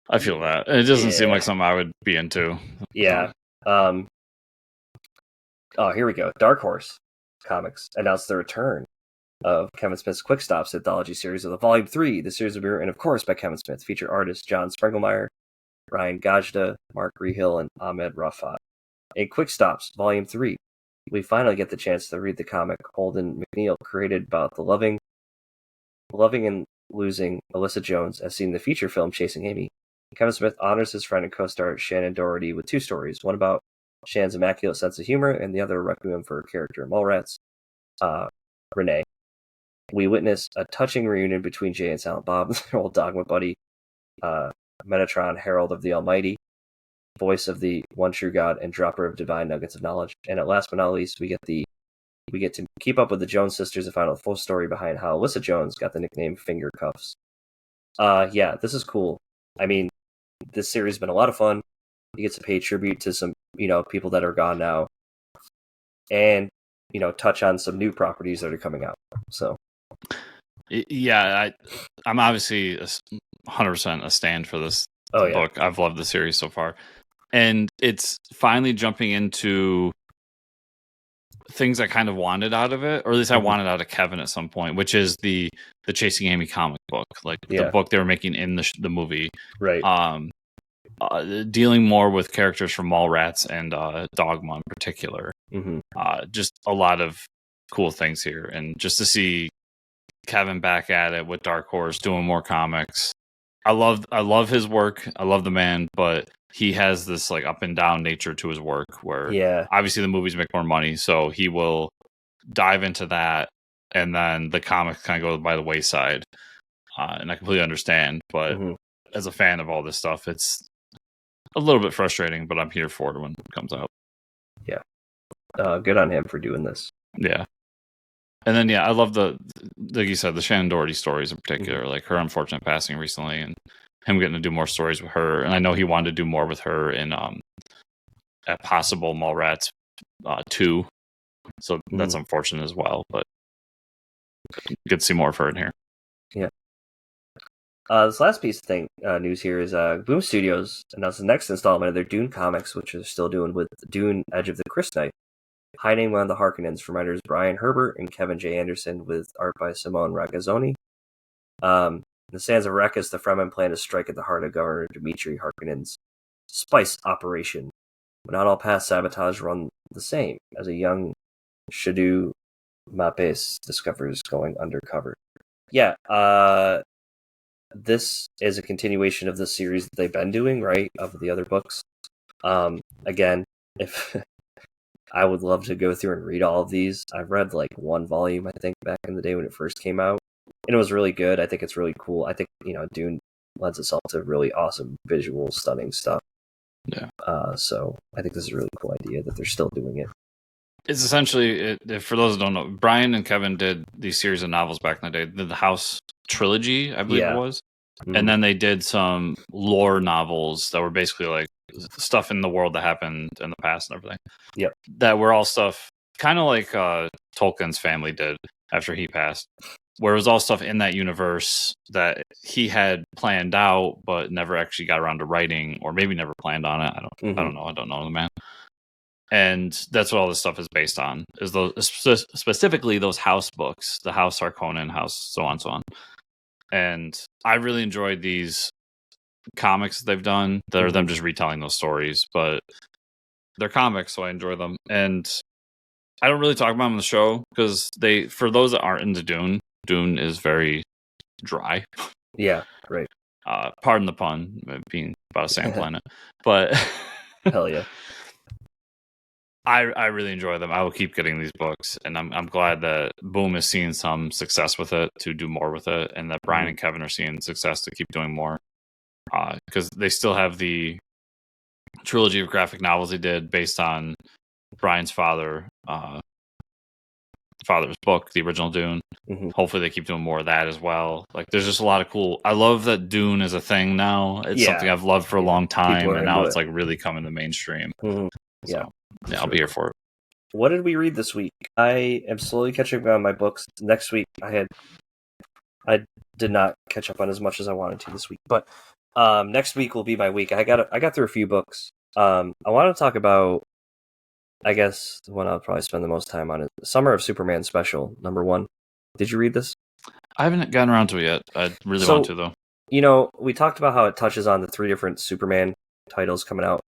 I feel that. It doesn't seem like something I would be into. Yeah. Oh, here we go. Dark Horse Comics announced the return of Kevin Smith's Quick Stops anthology series of the Volume 3. The series will be written, of course, by Kevin Smith. Feature artists John Sprengelmeyer, Ryan Gajda, Mark Rehill, and Ahmed Rafat. In Quick Stops, Volume 3, we finally get the chance to read the comic Holden McNeil created about the loving and losing Alyssa Jones as seen in the feature film Chasing Amy. Kevin Smith honors his friend and co-star Shannon Doherty with two stories, one about Shannon's immaculate sense of humor and the other a requiem for her character in Mallrats, Renee. We witness a touching reunion between Jay and Silent Bob, their old Dogma buddy, Metatron, Herald of the Almighty, voice of the one true God, and dropper of divine nuggets of knowledge. And at last but not least, we get to keep up with the Jones sisters and find out the full story behind how Alyssa Jones got the nickname Finger Cuffs. Yeah, this is cool. I mean, this series has been a lot of fun. You get to pay tribute to some, people that are gone now, and touch on some new properties that are coming out. So, yeah, I'm obviously 100% a stand for this book. I've loved the series so far, and it's finally jumping into things I kind of wanted out of it, or at least I wanted out of Kevin at some point, which is the Chasing Amy comic book, the book they were making in the movie, right? Dealing more with characters from Mallrats and Dogma in particular. Just a lot of cool things here, and just to see Kevin back at it with Dark Horse doing more comics. I love his work. I love the man, but he has this up and down nature to his work where obviously the movies make more money, so he will dive into that, and then the comics kind of go by the wayside. And I completely understand, but as a fan of all this stuff, it's a little bit frustrating, but I'm here for it when it comes out. Yeah. Good on him for doing this. Yeah. And then, I love like you said, the Shannon Doherty stories in particular, like her unfortunate passing recently and him getting to do more stories with her. And I know he wanted to do more with her in a possible Mallrats 2. So that's unfortunate as well, but you get to see more of her in here. Yeah. This last piece of news here is Boom Studios announced the next installment of their Dune comics, which they're still doing with Dune Edge of the Crisp Knight. Hiding One of the Harkonnens from writers Brian Herbert and Kevin J. Anderson with art by Simone Ragazzoni. In the sands of Arrakis, the Fremen plan to strike at the heart of Governor Dmitri Harkonnen's spice operation. But not all past sabotage run the same, as a young Shadu Mapes discovers going undercover. Yeah, this is a continuation of the series that they've been doing, right, of the other books. Again, if I would love to go through and read all of these. I've read one volume, I think, back in the day when it first came out, and it was really good. I think it's really cool. I think Dune lends itself to really awesome visual, stunning stuff. Yeah. So I think this is a really cool idea that they're still doing it. It's essentially, for those who don't know, Brian and Kevin did these series of novels back in the day. The House trilogy, I believe it was. And then they did some lore novels that were basically stuff in the world that happened in the past and everything. Yep. That were all stuff kind of like Tolkien's family did after he passed, where it was all stuff in that universe that he had planned out but never actually got around to writing, or maybe never planned on it. I don't know. I don't know the man. And that's what all this stuff is based on, is those specifically those house books, the House Harkonnen, House so on so on. And I really enjoyed these comics that they've done that are them just retelling those stories, but they're comics, so I enjoy them. And I don't really talk about them on the show because for those that aren't into Dune is very dry. Yeah, right. Pardon the pun, being about a sand planet, but hell yeah. I really enjoy them. I will keep getting these books, and I'm glad that Boom is seeing some success with it to do more with it, and that Brian and Kevin are seeing success to keep doing more. Because they still have the trilogy of graphic novels they did based on Brian's father's book, the original Dune. Hopefully they keep doing more of that as well. Like, there's just a lot of cool. I love that Dune is a thing now. It's something I've loved for a long time, and now it's like really coming to mainstream. Yeah, I'll be here for it. What did we read this week? I am slowly catching up on my books. Next week I did not catch up on as much as I wanted to this week, but next week will be my week. I got through a few books. I want to talk about, I guess, the one I'll probably spend the most time on is Summer of Superman Special, #1. Did you read this? I haven't gotten around to it yet. I really want to, though. You know, we talked about how it touches on the 3 different Superman titles coming out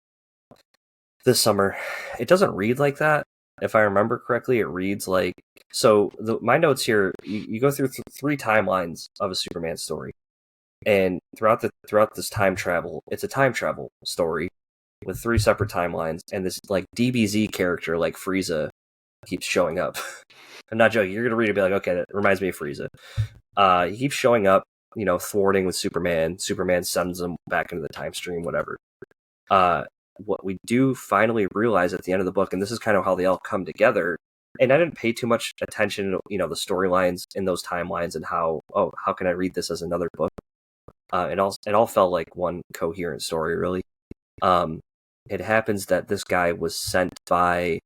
this summer. It doesn't read like that. If I remember correctly, it reads like... So, my notes here, you go through 3 timelines of a Superman story. And throughout this time travel, it's a time travel story with 3 separate timelines, and this like DBZ character like Frieza keeps showing up. I'm not joking. You're gonna read it and be like, okay, that reminds me of Frieza. He keeps showing up, you know, thwarting with Superman. Superman sends him back into the time stream, whatever. What we do finally realize at the end of the book, and this is kind of how they all come together, and I didn't pay too much attention to, you know, the storylines in those timelines and how can I read this as another book? It all felt like one coherent story, really. It happens that this guy was sent by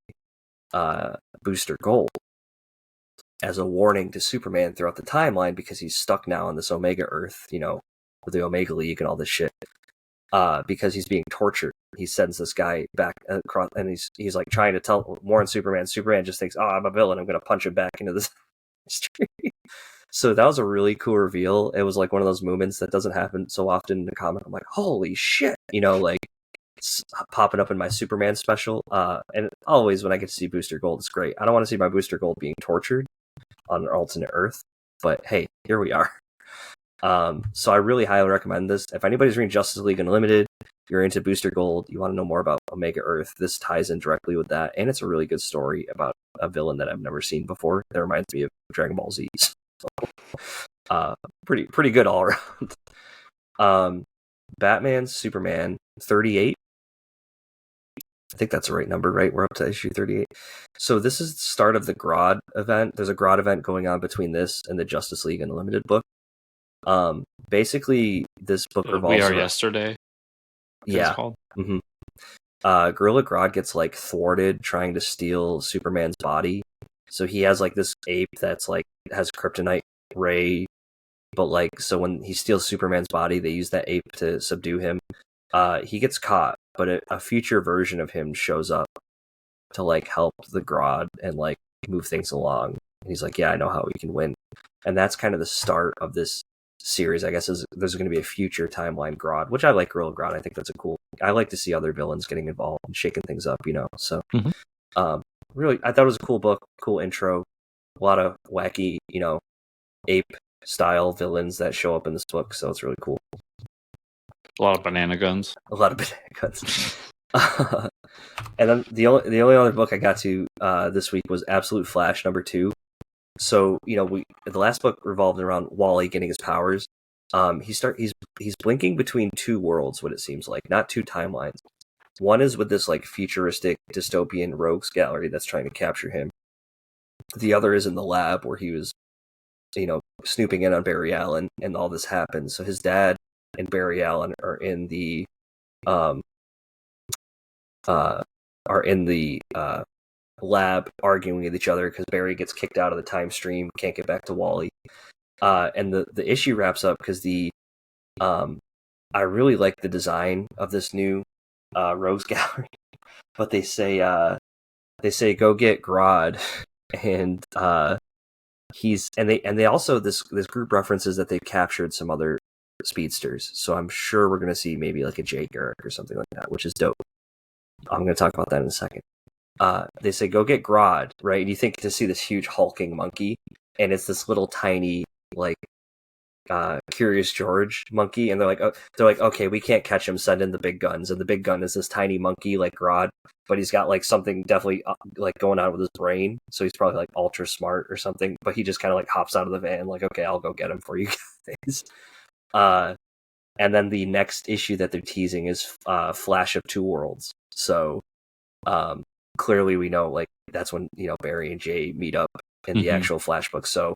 Booster Gold as a warning to Superman throughout the timeline because he's stuck now on this Omega Earth, you know, with the Omega League and all this shit. Because he's being tortured. He sends this guy back across, and he's like trying to warn Superman. Superman just thinks, "Oh, I'm a villain. I'm going to punch him back into this street." So that was a really cool reveal. It was like one of those moments that doesn't happen so often in a comic. I'm like, holy shit, you know, like it's popping up in my Superman special. And always when I get to see Booster Gold, it's great. I don't want to see my Booster Gold being tortured on an alternate Earth, but hey, here we are. So I really highly recommend this. If anybody's reading Justice League Unlimited, you're into Booster Gold, you want to know more about Omega Earth, this ties in directly with that, and it's a really good story about a villain that I've never seen before. That reminds me of Dragon Ball Z. Pretty good all around. Batman Superman 38. I think that's the right number, right? We're up to issue 38. So this is the start of the Grodd event. There's a Grodd event going on between this and the Justice League Unlimited book. Basically, this book revolves We Are Yesterday. Yeah. Mm-hmm. Gorilla Grodd gets like thwarted trying to steal Superman's body. So he has like this ape that's like has kryptonite ray, but like so when he steals Superman's body, they use that ape to subdue him. He gets caught, but a future version of him shows up to like help the Grodd and like move things along. And he's like, "Yeah, I know how we can win." And that's kind of the start of this series, I guess. There's going to be a future timeline Grodd, which I like. Gorilla Grodd, I think that's a cool. I like to see other villains getting involved and shaking things up, you know. So, really, I thought it was a cool book, cool intro, a lot of wacky, you know, ape style villains that show up in this book. So it's really cool. A lot of banana guns. And then the only other book I got to this week was Absolute Flash #2. So, you know, the last book revolved around Wally getting his powers. He's blinking between 2 worlds, what it seems like, not 2 timelines. One is with this like futuristic dystopian rogues gallery that's trying to capture him. The other is in the lab where he was, you know, snooping in on Barry Allen, and all this happened. So his dad and Barry Allen are in the lab arguing with each other because Barry gets kicked out of the time stream, can't get back to Wally. And the issue wraps up because I really like the design of this new rogues gallery, but they say they say go get Grodd, and they also this group references that they've captured some other speedsters, so I'm sure we're gonna see maybe like a Jake Garrick or something like that, which is dope. I'm gonna talk about that in a second. They say go get Grodd, right? And you think to see this huge hulking monkey, and it's this little tiny like Curious George monkey, and they're like, okay, we can't catch him. Send in the big guns, and the big gun is this tiny monkey like Grodd, but he's got like something definitely like going on with his brain, so he's probably like ultra smart or something. But he just kind of like hops out of the van, like, okay, I'll go get him for you guys. And then the next issue that they're teasing is Flash of Two Worlds. So clearly we know like that's when Barry and Jay meet up in the actual Flash book. So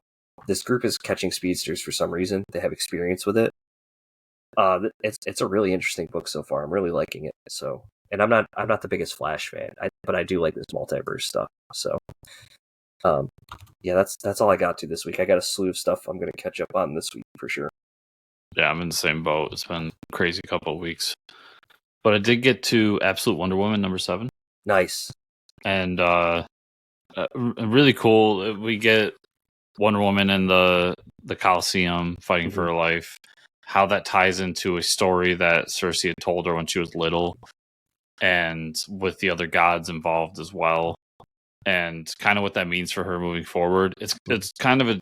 this group is catching speedsters for some reason. They have experience with it. It's a really interesting book so far. I'm really liking it. So, and I'm not the biggest Flash fan, but I do like this multiverse stuff. So, yeah, that's all I got to this week. I got a slew of stuff I'm going to catch up on this week for sure. Yeah, I'm in the same boat. It's been a crazy couple of weeks, but I did get to Absolute Wonder Woman #7. Nice. And really cool. We get Wonder Woman in the Coliseum fighting for her life. How that ties into a story that Cersei had told her when she was little, and with the other gods involved as well, and kind of what that means for her moving forward. It's kind of a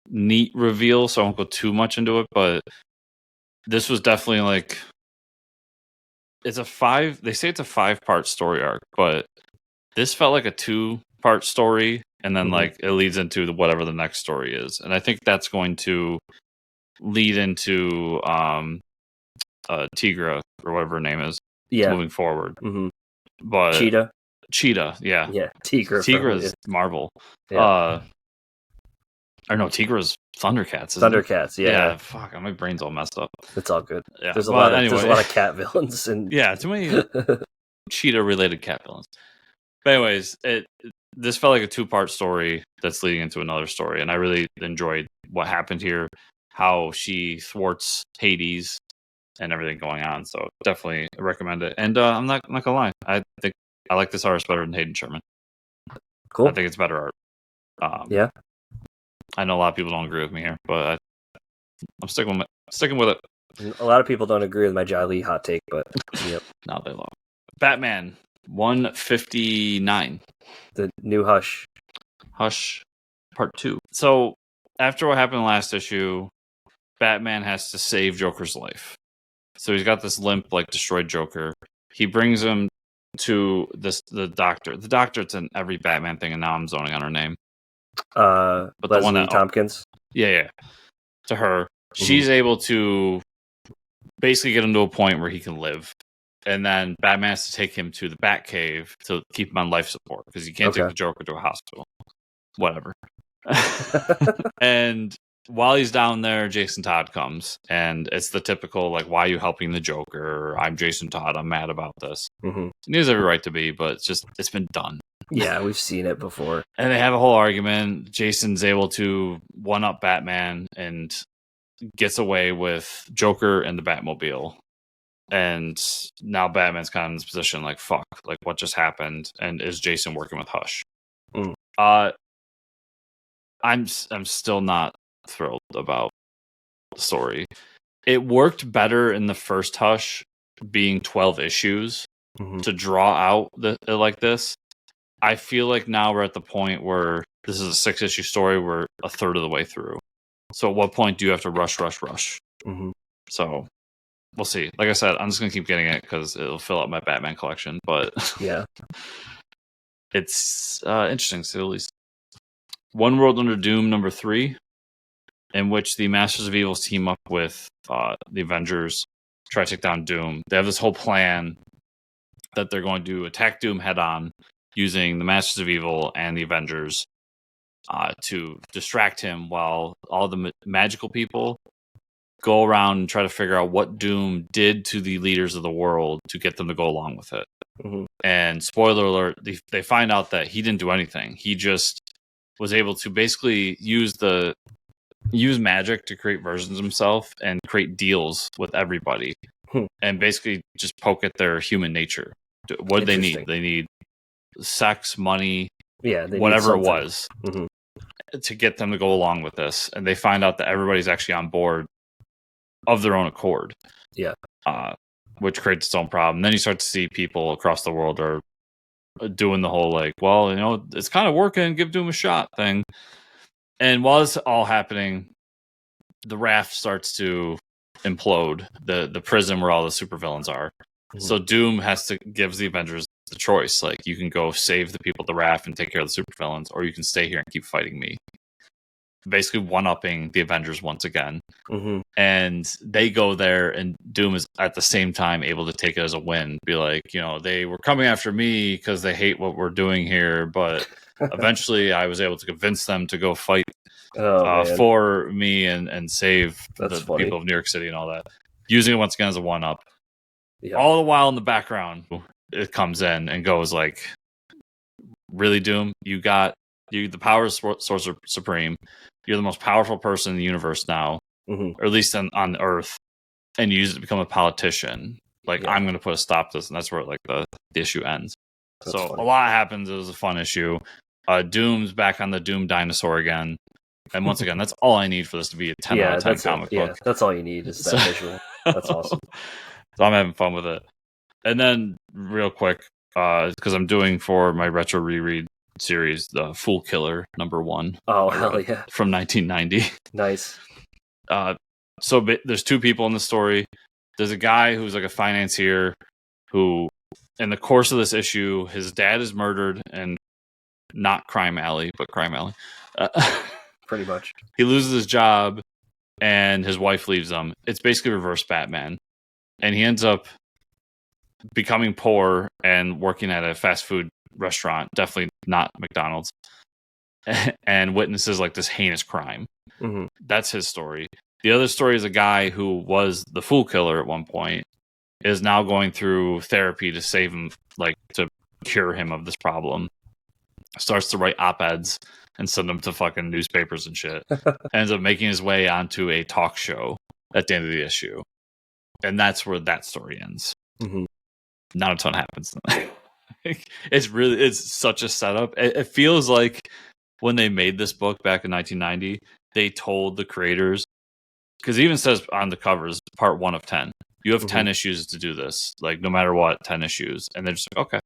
neat reveal, so I won't go too much into it. But this was definitely like they say it's a 5-part story arc, but this felt like a 2-part story, and then like it leads into whatever the next story is, and I think that's going to lead into Tigra or whatever her name is, moving forward. But Cheetah, yeah, Tigra is Marvel. Or no, Tigra's Thundercats. Thundercats, yeah. Fuck, my brain's all messed up. It's all good. Yeah, there's a lot of cat villains, and too many cheetah-related cat villains. But anyways, this felt like a 2-part story that's leading into another story, and I really enjoyed what happened here, how she thwarts Hades and everything going on. So definitely recommend it. And I'm not gonna lie, I think I like this artist better than Hayden Sherman. Cool. I think it's better art. Yeah. I know a lot of people don't agree with me here, but I'm sticking with it. A lot of people don't agree with my Jai Lee hot take, but yep. Now they love Batman 159. The new Hush Part 2. So after what happened last issue, Batman has to save Joker's life. So he's got this limp, like destroyed Joker. He brings him to the doctor. The doctor's in every Batman thing, and now I'm zoning on her name. But Leslie the one that Tompkins. Yeah. To her, she's able to basically get him to a point where he can live, and then Batman has to take him to the Batcave to keep him on life support because you can't take the Joker to a hospital. Whatever. And while he's down there, Jason Todd comes, and it's the typical like, "Why are you helping the Joker? I'm Jason Todd. I'm mad about this." And he has every right to be, but it's been done. Yeah, we've seen it before. And they have a whole argument. Jason's able to one-up Batman and gets away with Joker and the Batmobile. And now Batman's kind of in this position like, fuck, like what just happened? And is Jason working with Hush? I'm still not thrilled about the story. It worked better in the first Hush being 12 issues to draw out like this. I feel like now we're at the point where this is a 6-issue story. We're a third of the way through. So at what point do you have to rush? So we'll see. Like I said, I'm just going to keep getting it because it'll fill up my Batman collection. But yeah, it's interesting to say the least. One World Under Doom #3, in which the Masters of Evil team up with the Avengers, try to take down Doom. They have this whole plan that they're going to attack Doom head on, using the Masters of Evil and the Avengers to distract him while all the magical people go around and try to figure out what Doom did to the leaders of the world to get them to go along with it. And spoiler alert, they find out that he didn't do anything. He just was able to basically use magic to create versions of himself and create deals with everybody and basically just poke at their human nature. What do they need? They need sex, money, they whatever it was, mm-hmm. to get them to go along with this. And they find out that everybody's actually on board of their own accord. Yeah. Which creates its own problem. And then you start to see people across the world are doing the whole like, well, you know, it's kind of working, give Doom a shot thing. And while it's all happening, the raft starts to implode, the prison where all the supervillains are. Mm-hmm. So Doom gives the Avengers the choice, like, you can go save the people at the raft and take care of the supervillains, or you can stay here and keep fighting me. Basically one-upping the Avengers once again. Mm-hmm. And they go there, and Doom is at the same time able to take it as a win. Be like, you know, they were coming after me because they hate what we're doing here, but eventually I was able to convince them to go fight for me and save the people of New York City and all that. Using it once again as a one-up. Yeah. All the while in the background, it comes in and goes like, really, Doom? You got the power of Sorcerer Supreme. You're the most powerful person in the universe now, mm-hmm. or at least on Earth, and you use it to become a politician. Like, I'm going to put a stop to this, and that's where like the issue ends. That's so funny. A lot happens. It was a fun issue. Doom's back on the Doom dinosaur again, and once again, that's all I need for this to be a 10 out of 10 comic book. Yeah, that's all you need is that visual. That's awesome. So I'm having fun with it. And then, real quick, because I'm doing for my retro reread series, the Fool Killer #1. Oh, hell yeah. From 1990. Nice. So there's two people in the story. There's a guy who's like a financier who, in the course of this issue, his dad is murdered, and not Crime Alley, but Crime Alley. Pretty much. He loses his job, and his wife leaves him. It's basically reverse Batman. And he ends up becoming poor and working at a fast food restaurant, definitely not McDonald's, and witnesses like this heinous crime. Mm-hmm. That's his story. The other story is a guy who was the Fool Killer at one point, is now going through therapy to save him, like to cure him of this problem. Starts to write op-eds and send them to fucking newspapers and shit. Ends up making his way onto a talk show at the end of the issue. And that's where that story ends. Mm-hmm. Not a ton happens. It's such a setup. It feels like when they made this book back in 1990, they told the creators, because it even says on the covers, part 1 of 10. You have mm-hmm. 10 issues to do this. Like, no matter what, 10 issues. And they're just like, okay.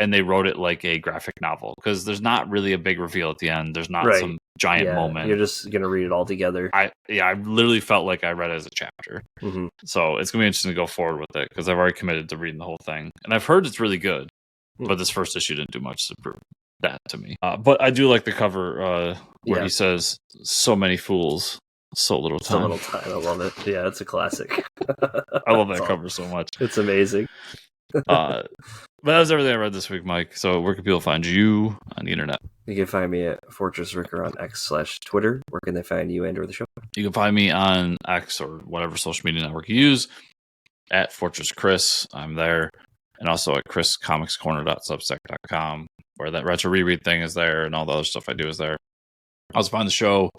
And they wrote it like a graphic novel, because there's not really a big reveal at the end. There's not some giant moment. You're just going to read it all together. I literally felt like I read it as a chapter. Mm-hmm. So it's going to be interesting to go forward with it, because I've already committed to reading the whole thing. And I've heard it's really good, but this first issue didn't do much to prove that to me. But I do like the cover where he says, "So many fools, so little time." So little time. I love it. Yeah, it's a classic. I love that cover so much. It's amazing. But that was everything I read this week, Mike. So where can people find you on the internet? You can find me at Fortress Ricker on X/Twitter. Where can they find you and or the show? You can find me on X or whatever social media network you use at Fortress Chris. I'm there. And also at chriscomicscorner.substack.com, where that retro reread thing is there, and all the other stuff I do is there. Also find the show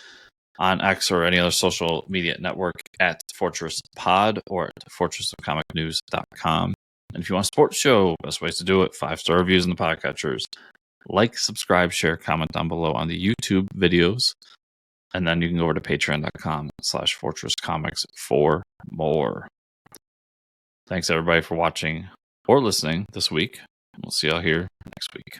on X or any other social media network at Fortress Pod or at fortressofcomicnews.com. And if you want to support the show, best ways to do it: 5-star reviews in the podcatchers. Like, subscribe, share, comment down below on the YouTube videos. And then you can go over to patreon.com/fortresscomics for more. Thanks everybody for watching or listening this week. We'll see y'all here next week.